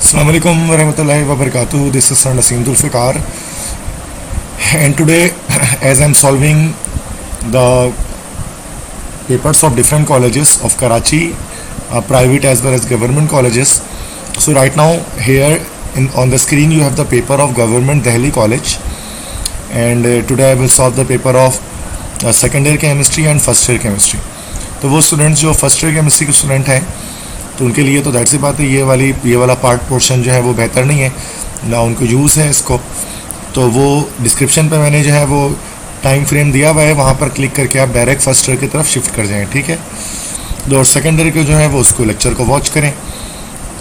Assalamu alaikum warahmatullahi wabarakatuh. This is Sir Naseem Zulfikar, and today, as I'm solving the papers of different colleges of Karachi, private as well as government colleges. So right now here on the screen you have the paper of Government Delhi College, and today I will solve the paper of second year chemistry and first year chemistry. तो वो students जो first year chemistry के student हैं तो उनके लिए तो that सी बात है, ये वाला पार्ट पोर्शन जो है वो बेहतर नहीं है ना, उनको यूज़ है इसको। तो वो डिस्क्रिप्शन पे मैंने जो है वो टाइम फ्रेम दिया हुआ है, वहाँ पर क्लिक करके आप डायरेक्ट फर्स्ट ईयर की तरफ शिफ्ट कर जाएँ, ठीक है। तो और सेकेंड ईयर के जो है वो उसको लेक्चर को वॉच करें।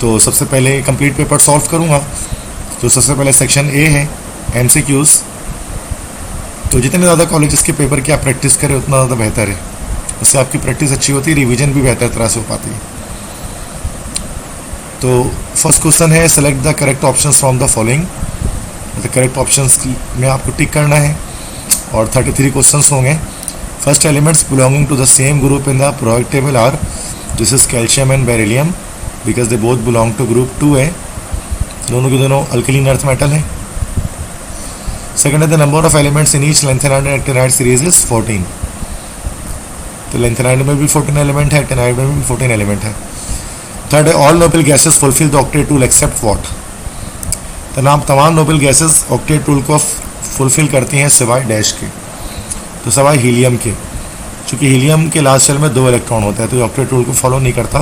तो सबसे पहले कंप्लीट पेपर सॉल्व करूँगा। तो सबसे पहले सेक्शन ए है MCQs। तो जितने ज़्यादा कॉलेजेस के पेपर की आप प्रैक्टिस करें उतना ज़्यादा बेहतर है, उससे आपकी प्रैक्टिस अच्छी होती है, रिवीजन भी बेहतर तरह से हो पाती है। तो फर्स्ट क्वेश्चन है select the correct options from the following. The correct options में आपको टिक करना है और 33 क्वेश्चंस होंगे। First elements belonging to the same group in the product table are, this is calcium and beryllium because they both belong to group 2A। दोनों के दोनों अल्कलीन अर्थ मेटल हैं। सेकेंड है the number of elements in each lanthanide and actinide series is 14। तो lanthanide में भी 14 element है, actinide में भी 14 एलिमेंट है। थर्ड है all noble gases fulfil the octet rule except what. तो तमाम नोबल गैसेस ऑक्टेट रूल को फुलफिल करती हैं सिवाय डैश के, तो सिवाय हीलियम के। चूँकि हीलियम के लास्ट शेल में 2 इलेक्ट्रॉन होता है तो ये ऑक्टेट रूल को फॉलो नहीं करता,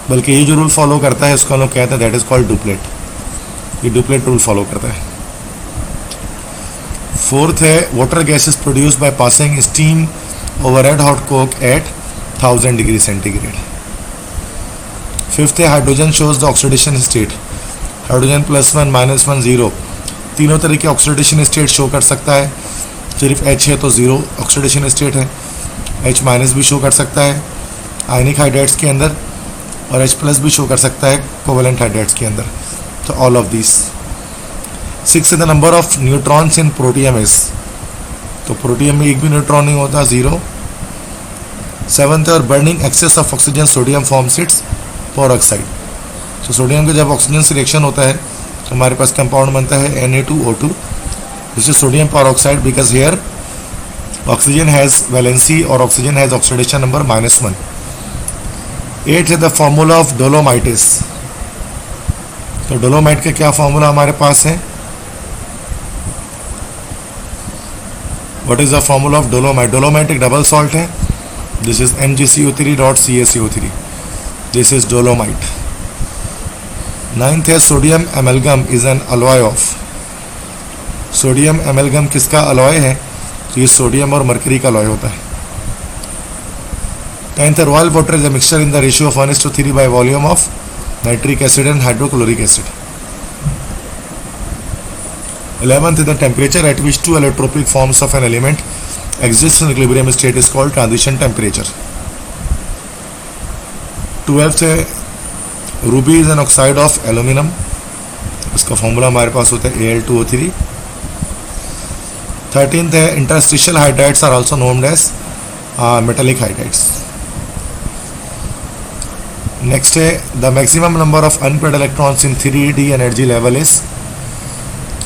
बल्कि ये जो रूल फॉलो करता है उसको हम लोग कहते हैं दैट इज़ कॉल्ड डुप्लेट। ये डुप्लेट रूल फॉलो करता है। फोर्थ है water gas is produce by passing steam over red hot coke at 1000 degree centigrade. Fifth है hydrogen shows the oxidation state. Hydrogen +1 -1 0 तीनों तरह के ऑक्सीडेशन स्टेट शो कर सकता है। सिर्फ H है तो 0 ऑक्सीडेशन स्टेट है, H- भी शो कर सकता है आयनिक हाइड्राइड्स के अंदर, और H+ भी शो कर सकता है कोवेलेंट हाइड्राइड्स के अंदर। तो ऑल ऑफ दिस। 6 है the number of neutrons in protium is. तो प्रोटियम में एक भी न्यूट्रॉन नहीं होता, 0। 7th और burning excess of oxygen sodium forms its peroxide. तो सोडियम का जब ऑक्सीजन से रिएक्शन होता है तो हमारे पास कंपाउंड बनता है Na2O2, this is sodium peroxide because here oxygen has valency और oxygen has oxidation number -1। 8th है द फॉर्मूला ऑफ डोलोमाइटिस। तो डोलोमाइट का क्या फॉर्मूला हमारे पास है? What is the formula of dolomite? Dolomite एक डबल सॉल्ट है, this is MgCO3.CaCO3, this is dolomite. 9th है sodium amalgam is an alloy of. Sodium amalgam किसका अलॉय है? तो ये सोडियम और मरकरी का अलॉय होता है। 10th है royal water is a mixture in the ratio of 1:3 by volume of nitric acid and hydrochloric acid. 11th the temperature at which 2 allotropic forms of an element exist in equilibrium state is called transition temperature। 12th है ruby is an oxide of aluminium, इसका formula हमारे पास होता है Al2O3। 13th है interstitial hydrides are also known as metallic hydrides. Next है the maximum number of unpaired electrons in 3D energy level is.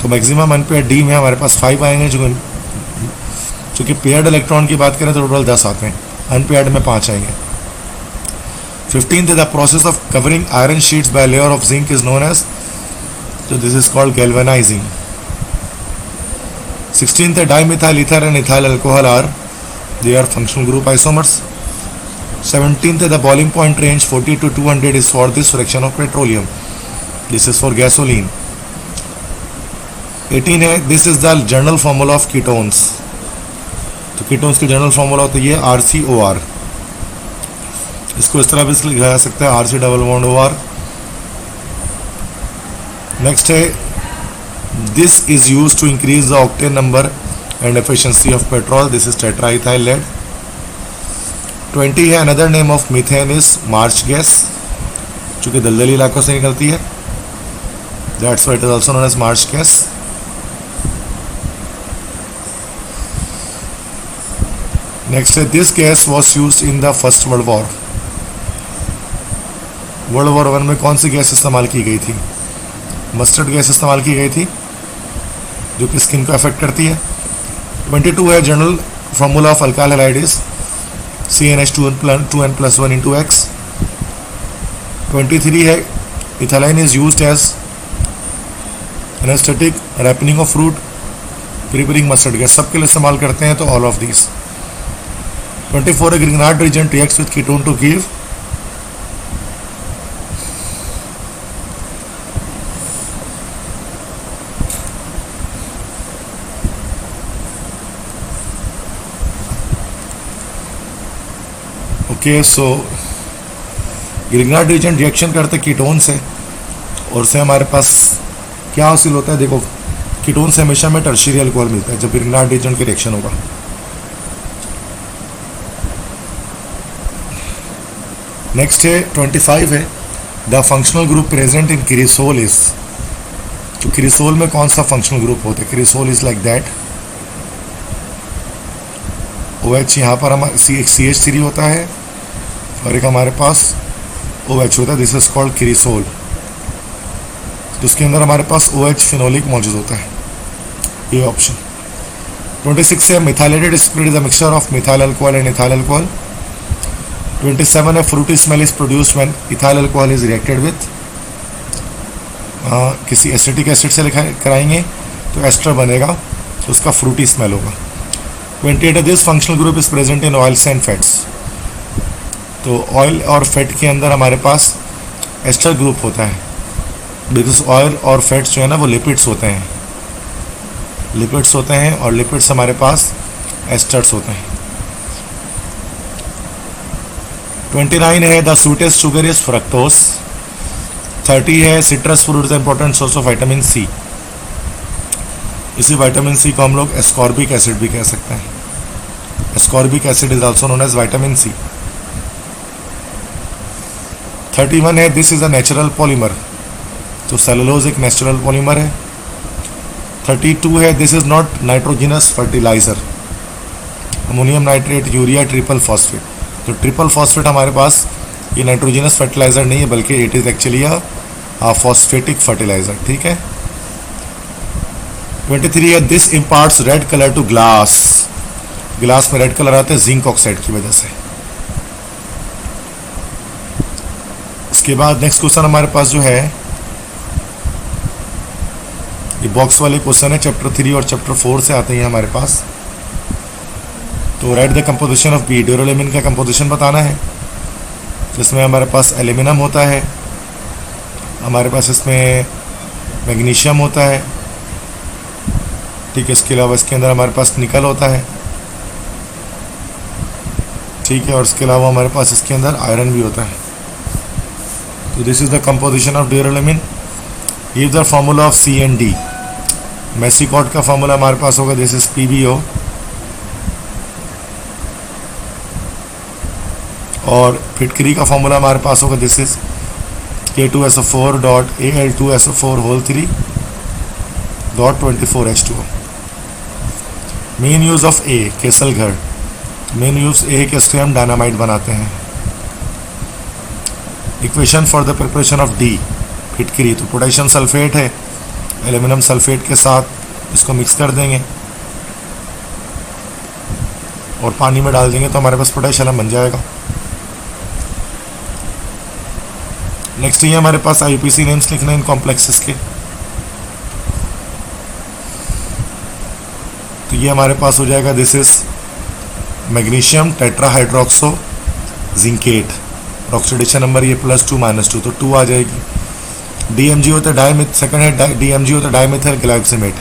तो maximum unpaired D में हमारे पास 5 आएंगे, चूँकि पेयर्ड इलेक्ट्रॉन की बात करें तो टोटल 10 आते हैं, अनपेयर्ड में 5 आएंगे। 15th the process of covering iron sheets by layer of zinc is known as, तो this is called galvanising. 16th dimethyl ether and ethyl alcohol are they are functional group isomers. 17th the boiling point range 40 to 200 is for this fraction of petroleum, this is for gasoline. 18 है this is the general formula of ketones. तो ketones के general formula होता है ये RCOR। इसको इस तरह भी लिखा जा सकता है RC=OR। नेक्स्ट है this is use to increase the octane number and efficiency of petrol, this is tetraethyl lead. 20 है another name of methane is marsh gas, चूँकि दलदली इलाकों से निकलती है, that's why it is also known as marsh gas. Next है this gas was use in the first world war. World war 1 में कौन सी गैस इस्तेमाल की गई थी? मस्टर्ड गैस इस्तेमाल की गई थी जो कि स्किन को अफेक्ट करती है। 22 है general formula of alkyl halide is CnH2n+1 into X। 23 है ethylene is used as anaesthetic, ripening of fruit, preparing mustard gas, सबके लिए इस्तेमाल करते हैं, तो ऑल ऑफ दीज। 24 है Grignard reagent reacts with ketone to give okay. So Grignard reagent reaction करते ketone से, और से हमारे पास क्या हासिल होता है, देखो कीटोन से हमेशा में टर्शियरी अल्कोहल मिलता है जब ग्रिग्नार्ड रिएजेंट की रिएक्शन होगा। नेक्स्ट है 25 है the functional group present in cresol is, तो क्रिसोल में कौन सा फंक्शनल ग्रुप होता है, cresol is like that OH, यहाँ पर हमारा CH3 होता है और एक हमारे पास OH होता है, दिस इज कॉल्ड क्रिसोल। तो उसके अंदर हमारे पास OH फिनोलिक मौजूद होता है, ये ऑप्शन। 26 है methylated spirit is a mixture of methyl alcohol and ethyl alcohol. 27 है Frooti smell is produced when ethyl alcohol is reacted with, किसी एसिटिक एसिड से कराएंगे तो एस्टर बनेगा, तो उसका फ्रूटी स्मेल होगा। 28 है this functional group is present in oils and fats, तो ऑयल और फैट के अंदर हमारे पास एस्टर ग्रुप होता है, बिकॉज ऑयल और फैट्स जो है ना वो लिपिड्स होते हैं, लिपिड्स होते हैं और लिपिड्स हमारे पास एस्टर्स होते हैं। 29 है the sweetest sugar is fructose. 30 है citrus fruit is important source of vitamin C, इसी विटामिन सी को हम लोग एस्कॉर्बिक एसिड भी कह सकते हैं, ascorbic acid is also known as vitamin C. 31 है this is a natural polymer, तो सेलुलोज एक नेचुरल पॉलीमर है। 32 है this is not nitrogenous fertilizer, ammonium nitrate, urea, triple phosphate, तो ट्रिपल फॉस्फेट हमारे पास ये नाइट्रोजिनस फर्टिलाइजर नहीं है बल्कि it is actually a phosphatic fertilizer, ठीक है। 23 है this imparts red colour to glass, glass में रेड कलर आता है जिंक ऑक्साइड की वजह से। उसके बाद नेक्स्ट क्वेश्चन हमारे पास जो है ये बॉक्स वाले क्वेश्चन है, चैप्टर 3 और चैप्टर 4 से आते हैं हमारे पास। तो write the composition of B, duralumin का कंपोजिशन बताना है, तो इसमें हमारे पास एल्यूमिनियम होता है, हमारे पास इसमें मैग्नीशियम होता है, ठीक है, इसके अलावा इसके अंदर हमारे पास निकल होता है, ठीक है, और इसके अलावा हमारे पास इसके अंदर आयरन भी होता है। तो this is the composition of duralumin. ये the formula of CnD, massicot का फार्मूला हमारे पास होगा, दिस इज PbO, और फिटकरी का फार्मूला हमारे पास होगा, this is K2SO4.Al2SO4(3).24H2O। Main use of A, castle घर, मेन यूज A के से हम डायनामाइट बनाते हैं। Equation for the preparation of D, फिटकरी, तो पोटेशियम सल्फेट है एल्यूमिनियम सल्फेट के साथ, इसको मिक्स कर देंगे और पानी में डाल देंगे तो हमारे पास पोटेशियम बन जाएगा। नेक्स्ट ये हमारे पास IUPAC नेम्स लिखना है इन कॉम्प्लेक्सेस के, तो ये हमारे पास हो जाएगा, this is magnesium tetrahydroxo zincate, oxidation number ये +2 -2, तो 2 आ जाएगी। DMG होता है डाइमिथ, सेकंड है DMG होता है डाइमिथाइल ग्लाइकोसेमेट,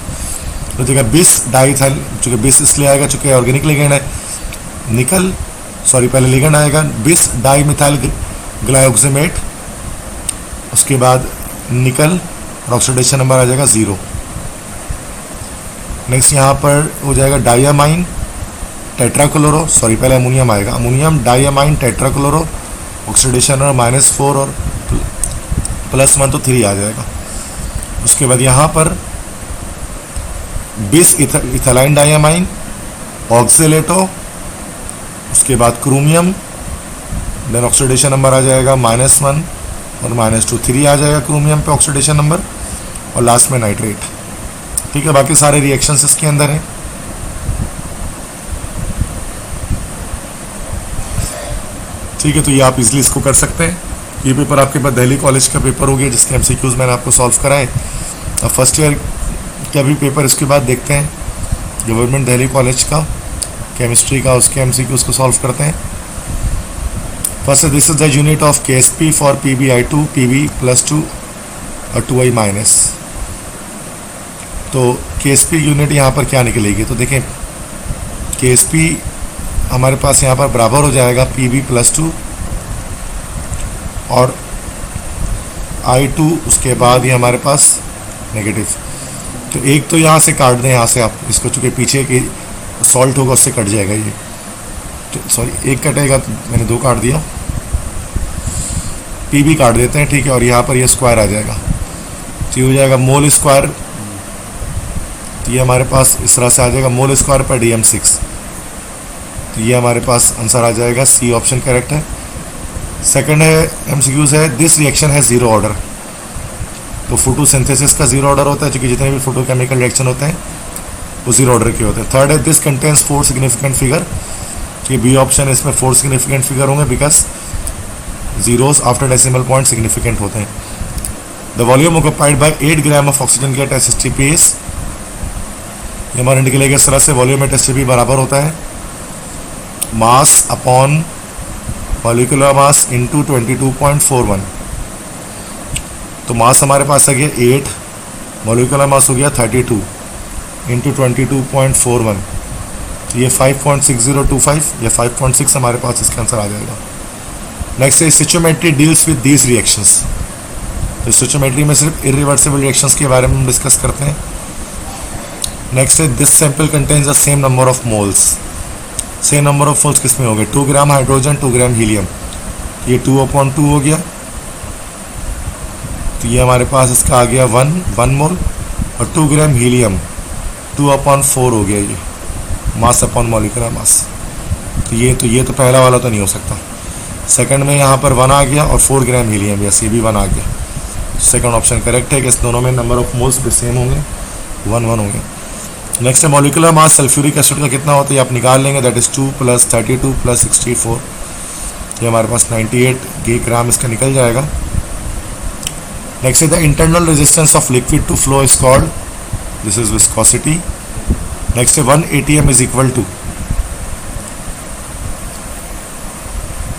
तो देखिए बिस डाइथाइल, चूँकि बिस इसलिए आएगा चूँकि ऑर्गेनिक लिगेंड है, निकल सॉरी पहले लिगेंड आएगा बिस डाइमिथाइल ग्लाइकोसेमेट, उसके बाद निकल, ऑक्सीडेशन नंबर आ जाएगा 0। नेक्स्ट यहाँ पर हो जाएगा डाइयामाइन टेट्राक्लोरो, सॉरी पहले अमोनियम आएगा, अमोनियम डाइयामाइन टेट्राक्लोरो, ऑक्सीडेशन नंबर -4 और +1 तो 3 आ जाएगा। उसके बाद यहाँ पर बिस इथाइलाइन डाइयामाइन, ऑक्सीलेटो, उसके बाद क्रोमियम, देन ऑक्सीडेशन नंबर आ जाएगा -1 और -2, 3 आ जाएगा क्रोमियम पे ऑक्सीडेशन नंबर। और लास्ट में नाइट्रेट। ठीक है, बाकी सारे रिएक्शंस इसके अंदर हैं। ठीक है, तो ये आप इजीली इसको कर सकते हैं। ये पेपर आपके पास दिल्ली कॉलेज का पेपर हो गया जिसके एमसीक्यूज मैंने आपको सॉल्व कराए। अब फर्स्ट ईयर का भी पेपर इसके बाद देखते हैं, गवर्नमेंट दिल्ली कॉलेज का केमिस्ट्री का, उसके एमसीक्यूज को सॉल्व करते हैं। First this is the unit of Ksp for PbI2 PB +2 और 2I माइनस। तो केएसपी यूनिट यहाँ पर क्या निकलेगी, तो देखें केएसपी हमारे पास यहाँ पर बराबर हो जाएगा PB +2 और I2, उसके बाद ये हमारे पास नेगेटिव। तो एक तो यहाँ से काट दें, यहाँ से आप इसको, चूँकि पीछे की सॉल्ट होगा उससे कट जाएगा ये, तो सॉरी एक कटेगा, तो मैंने 2 काट दिया। PB काट देते हैं, ठीक है, और यहाँ पर ये स्क्वायर आ जाएगा, तो ये हो जाएगा मोल स्क्वायर। तो ये हमारे पास इस तरह से आ जाएगा मोल स्क्वायर पर DM6। तो ये हमारे पास आंसर आ जाएगा, C ऑप्शन करेक्ट है। सेकंड है MCQs है, दिस रिएक्शन है 0 ऑर्डर। तो फोटोसिंथेसिस का 0 ऑर्डर होता है, क्योंकि जितने भी फोटोकेमिकल रिएक्शन होते हैं वो 0 ऑर्डर के होते हैं। थर्ड है दिस कंटेन्स 4 सिग्निफिकेंट फिगर। ये B ऑप्शन, इसमें 4 सिग्निफिकेंट फिगर होंगे because zeros after decimal point significant होते हैं। The volume occupied by 8 gram of oxygen get as STPs। ये हमारे निकलेगा इस तरह से, वॉल्यूम एट STP बराबर होता है mass upon molecular mass into 22.41। तो मास हमारे पास आ गया 8, मॉलिक्यूलर मास हो गया 32 इंटू 22.41। तो ये 5.6025 या 5.6 हमारे पास इसका आंसर आ जाएगा। नेक्स्ट है stoichiometry deals with these reactions. तो स्टोइचियोमेट्री में सिर्फ इरिवर्सिबल रिएक्शंस के बारे में हम डिस्कस करते हैं। नेक्स्ट है this sample contains the same number of moles. Same number of moles किस में हो गए, 2 ग्राम हाइड्रोजन 2 ग्राम हीलियम, ये 2/2 हो गया। तो ये हमारे पास इसका आ गया 1 मोल, और 2 ग्राम हीलियम 2/4 हो गया, ये मास अपॉन मॉलिक्यूलर मास। तो ये तो पहला वाला तो नहीं हो सकता। सेकंड में यहाँ पर 1 आ गया और 4 ग्राम हीलियम, यस ये भी 1 आ गया। सेकंड ऑप्शन करेक्ट है कि इस दोनों में नंबर ऑफ मोल्स भी सेम होंगे, 1 होंगे। नेक्स्ट है मॉलिक्यूलर मास सल्फ्यूरिक एसिड का कितना होता है, ये आप निकाल लेंगे, दैट इज़ 2 + 32 + 64। ये हमारे पास 98 ग्राम इसका निकल जाएगा। नेक्स्ट है the internal resistance of liquid to flow is called, this is viscosity. Next है 1 ATM is equal to,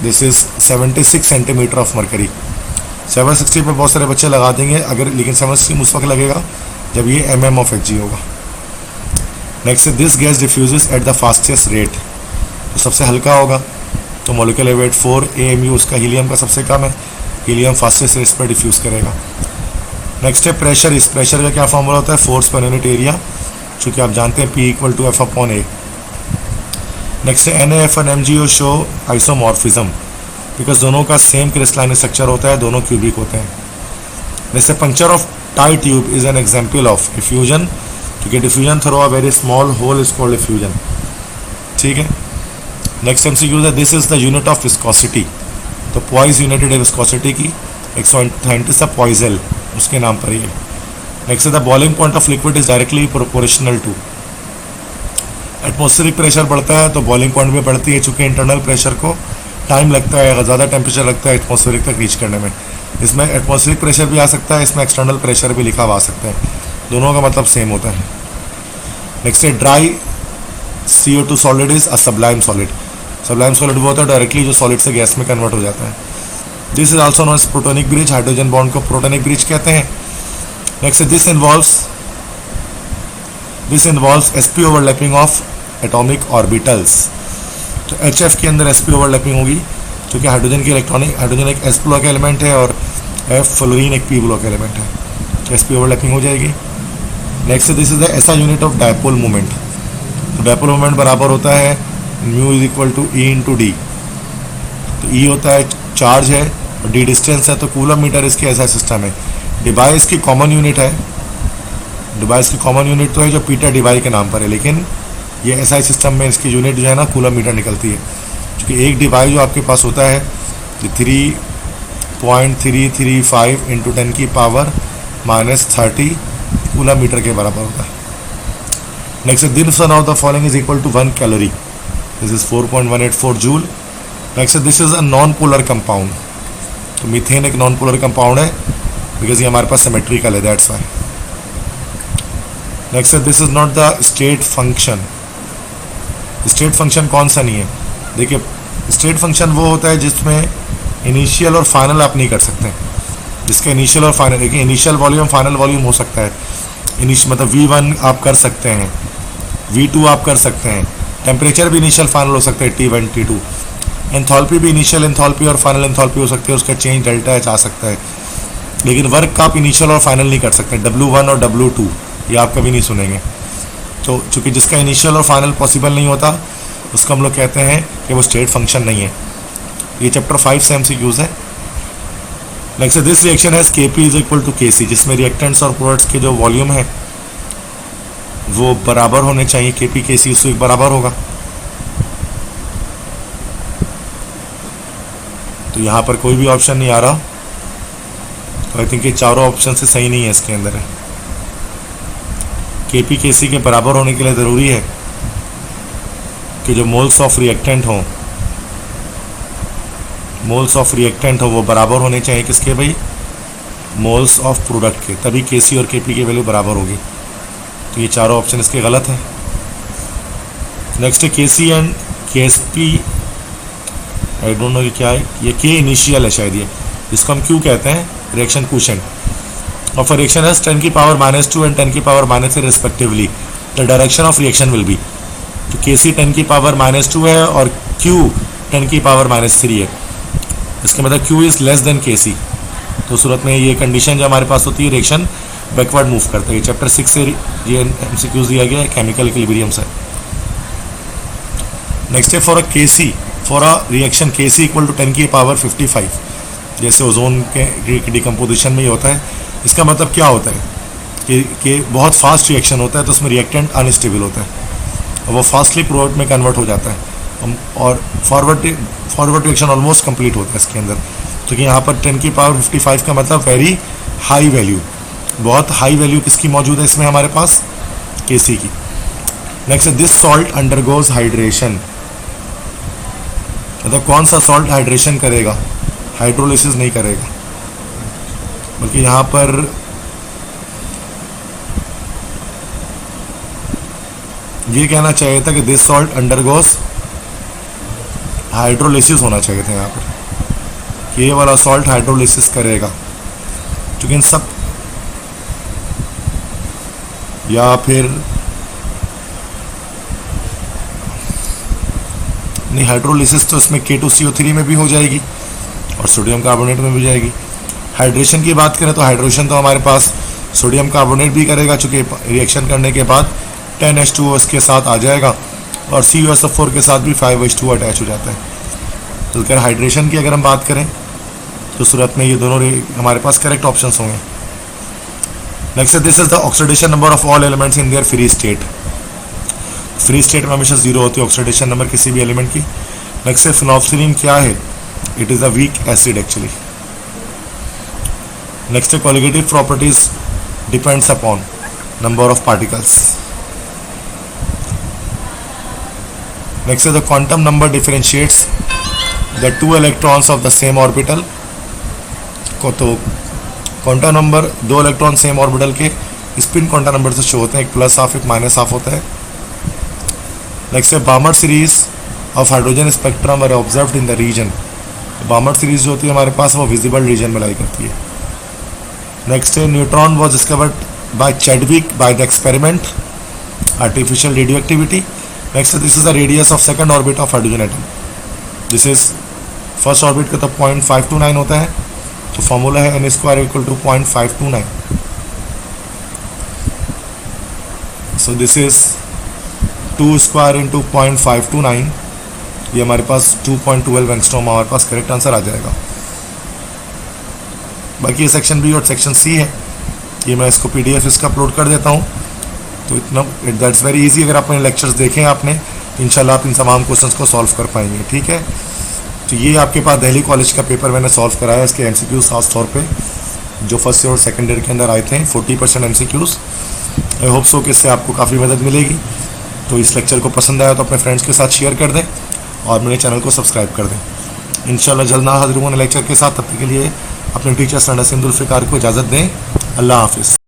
this is 76 centimetre of mercury. 760 पर बहुत सारे बच्चे लगा देंगे अगर, लेकिन 760 उस वक्त लगेगा जब ये mm ऑफ Hg होगा। नेक्स्ट है this gas diffuses at the fastest rate. तो सबसे हल्का होगा, तो मॉलिक्यूलर वेट 4 AMU उसका, हीलियम का सबसे कम है, हीलियम फास्टेस्ट रेट पर डिफ्यूज़ करेगा। नेक्स्ट है प्रेशर। इस प्रेशर का क्या फॉर्मूला होता है, फोर्स पर यूनिट एरिया, चूँकि आप जानते हैं P = F/A। नेक्स्ट है NaF और MgO शो आइसोमॉर्फिज्म, बिकॉज दोनों का सेम क्रिस्टलाइन स्ट्रक्चर होता है, दोनों क्यूबिक होते हैं। जैसे puncture of tyre tube is an example of diffusion, क्योंकि diffusion through a very small hole is called diffusion. ठीक है, नेक्स्ट MCQ है this is the unit of viscosity. तो पॉइज यूनिट है विस्कोसिटी की, 130 पॉइजल उसके नाम पर ही है। नेक्स्ट है the boiling point of liquid is directly proportional to, atmospheric pressure बढ़ता है तो बॉइलिंग पॉइंट भी बढ़ती है, चूँकि इंटरनल प्रेशर को टाइम लगता है, ज़्यादा टेम्परेचर लगता है एटमॉस्फेरिक तक रीच करने में। इसमें एटमॉस्फेरिक प्रेशर भी आ सकता है, इसमें एक्सटर्नल प्रेशर भी लिखा हुआ आ सकता है, दोनों का मतलब सेम होता है। नेक्स्ट है dry CO2 solid is a Sublime solid. Sublime solid वो होता है डायरेक्टली जो सॉलिड से गैस में कन्वर्ट हो जाता है। This is also known as protonic bridge, hydrogen bond को प्रोटोनिक ब्रिज कहते हैं। नेक्स्ट है this involves sp overlapping of atomic orbitals. तो HF के अंदर sp ओवरलैपिंग होगी, क्योंकि हाइड्रोजन की हाइड्रोजन एक s ब्लॉक एलिमेंट है और F फ्लोरीन एक p ब्लॉक एलिमेंट है, तो sp ओवरलैपिंग हो जाएगी। Next this is the SI unit of dipole moment. तो डायपोल मोमेंट बराबर होता है μ = E/d। तो E होता है चार्ज है और D डिस्टेंस है, तो कूलम मीटर इसके ऐसा सिस्टम है। डिवाइस की कॉमन यूनिट है, डिवाइस की कॉमन यूनिट तो है जो पीटर डिवाई के नाम पर है, लेकिन ये SI सिस्टम में इसकी यूनिट जो है ना कूलम मीटर निकलती है, क्योंकि एक डिवाइस जो आपके पास होता है 3.335 × 10⁻⁻⁴ माइनस 30 कूलम मीटर के बराबर होता है। Next this one of the following is equal to 1 calorie, this is 4.184 joule. Next this is a non polar compound, तो मीथेन एक नॉन पोलर कंपाउंड है बिकॉज ये हमारे पास सिमेट्रिकल है, that's why. Next this is not the state function. State function कौन सा नहीं है? देखिए स्टेट फंक्शन वो होता है जिसमें इनिशियल और फाइनल आप नहीं कर सकते, जिसका इनिशियल और फाइनल, देखिए इनिशियल वॉल्यूम फाइनल वॉल्यूम हो सकता है। इनिशियल मतलब V1 आप कर सकते हैं, V2 आप कर सकते हैं, टेम्परेचर भी इनिशियल फाइनल हो सकता है T1 T2, एंथैल्पी भी इनिशियल एंथैल्पी और फाइनल एंथैल्पी हो सकती है, उसका चेंज डेल्टा एच आ सकता है। लेकिन वर्क का आप इनिशियल और फाइनल नहीं कर सकते, W1 और W2 ये आप कभी नहीं सुनेंगे। तो चूंकि जिसका इनिशियल और फाइनल पॉसिबल नहीं होता उसको हम लोग कहते हैं कि वो स्टेट फंक्शन नहीं है। ये चैप्टर 5 से MCQs है। नेक्स्ट दिस रिएक्शन है Kp is equal to Kc, जिसमें रिएक्टेंट्स और प्रोडक्ट्स के जो वॉल्यूम है वो बराबर होने चाहिए, Kp Kc उससे बराबर होगा। तो यहाँ पर कोई भी ऑप्शन नहीं आ रहा, तो आई थिंक ये चारों ऑप्शन से सही नहीं है इसके अंदर है। Kp Kc के बराबर होने के लिए ज़रूरी है कि जो मोल्स ऑफ रिएक्टेंट हो वो बराबर होने चाहिए किसके भाई? मोल्स ऑफ प्रोडक्ट के, तभी Kc और Kp की वैल्यू बराबर होगी। तो ये चारों ऑप्शन इसके गलत हैं। नेक्स्ट है Kc and Ksp, I don't know ये क्या है, ये K इनिशियल है शायद, ये इसको हम Q कहते हैं, reaction quotient of a reaction has 10 की पावर -2 and 10 की power -3 respectively, the direction of reaction will be। तो Kc 10 की पावर -2 है और Q 10 की पावर -3 है, इसका मतलब Q is less than Kc। तो सूरत में ये कंडीशन जो हमारे पास होती है रिएक्शन बैकवर्ड मूव करता है। ये चैप्टर 6 से ये MCQs दिया गया है, केमिकल इक्विलिब्रियम से। नेक्स्ट है for a reaction Kc equal to 10 की पावर 55, जैसे ओजोन के डिकम्पोजिशन में ही होता है। इसका मतलब क्या होता है कि बहुत फास्ट रिएक्शन होता है, तो उसमें रिएक्टेंट अनस्टेबल होता है और वो फास्टली प्रोडक्ट में कन्वर्ट हो जाता है और फॉरवर्ड रिएक्शन ऑलमोस्ट कंप्लीट होता है इसके अंदर। तो कि यहाँ पर 10 की पावर 55 का मतलब वेरी हाई वैल्यू, बहुत हाई वैल्यू किसकी मौजूद है इसमें हमारे पास? Kc की। नेक्स्ट है दिस सॉल्ट अंडरगोज हाइड्रेशन, मतलब कौन सा सॉल्ट हाइड्रेशन करेगा? हाइड्रोलिसिस नहीं करेगा, बल्कि यहाँ पर ये कहना चाहिए था कि दिस सॉल्ट अंडरगोज हाइड्रोलिसिस होना चाहिए था यहाँ पर, कि ये वाला सॉल्ट हाइड्रोलिसिस करेगा। क्योंकि इन सब, या फिर नहीं, हाइड्रोलिसिस तो इसमें K2CO3 में भी हो जाएगी और सोडियम कार्बोनेट में भी जाएगी। हाइड्रेशन की बात करें तो हाइड्रेशन तो हमारे पास सोडियम कार्बोनेट भी करेगा, चूँकि रिएक्शन करने के बाद 10H2O इसके साथ आ जाएगा और CuSO4 के साथ भी 5H2O अटैच हो जाता है। तो अगर हाइड्रेशन की अगर हम बात करें तो सूरत में ये दोनों हमारे पास करेक्ट ऑप्शंस होंगे। Next this is the oxidation number of all elements in their free state. Free state में हमेशा 0 होती है ऑक्सीडेशन नंबर किसी भी एलिमेंट की। नेक्स्ट है फिनोल्फथालीन क्या है? It is a weak acid actually. Next है colligative properties depends upon number of particles. Next है the quantum number differentiates the 2 electrons of the same orbital को। तो quantum number 2 electron same orbital के spin quantum number से show होते हैं, एक +12 एक -12 होता है। नेक्स्ट है Balmer series of hydrogen spectrum are observed in the region. Balmer series जो होती है हमारे पास वो विजिबल रीजन में लाई करती है। नेक्स्ट है neutron was discovered by Chadwick by the experiment artificial radio activity. Next this is the radius of second orbit of hydrogen atom. This is first orbit का तो 0.529 होता है, तो फॉर्मूला है n² = 0.529। सो दिस इज 2² × 0.529, ये हमारे पास 2.12 angstrom हमारे पास correct answer आ जाएगा। बाकी ये सेक्शन बी और सेक्शन सी है, ये मैं इसको PDF इसका अपलोड कर देता हूँ। तो इतना दैट्स वेरी इजी, अगर अपने लेक्चर्स देखें आपने तो इंशाल्लाह आप इन तमाम क्वेश्चंस को सॉल्व कर पाएंगे। ठीक है, तो ये आपके पास दिल्ली कॉलेज का पेपर मैंने सॉल्व कराया, इसके MCQs खास तौर पे जो फर्स्ट ईयर और सेकेंड ईयर के अंदर आए थे, 40% MCQs। आई होप सो कि इससे आपको काफ़ी मदद मिलेगी। तो इस लेक्चर को पसंद आया तो अपने फ्रेंड्स के साथ शेयर कर दें और मेरे चैनल को सब्सक्राइब कर दें। इंशाल्लाह जल्द ना हाजिर होंगे लेक्चर के साथ। तब तक के लिए अपने टीचर सर नसीम जुल्फ़िकार को इजाज़त दें। अल्लाह हाफिज़।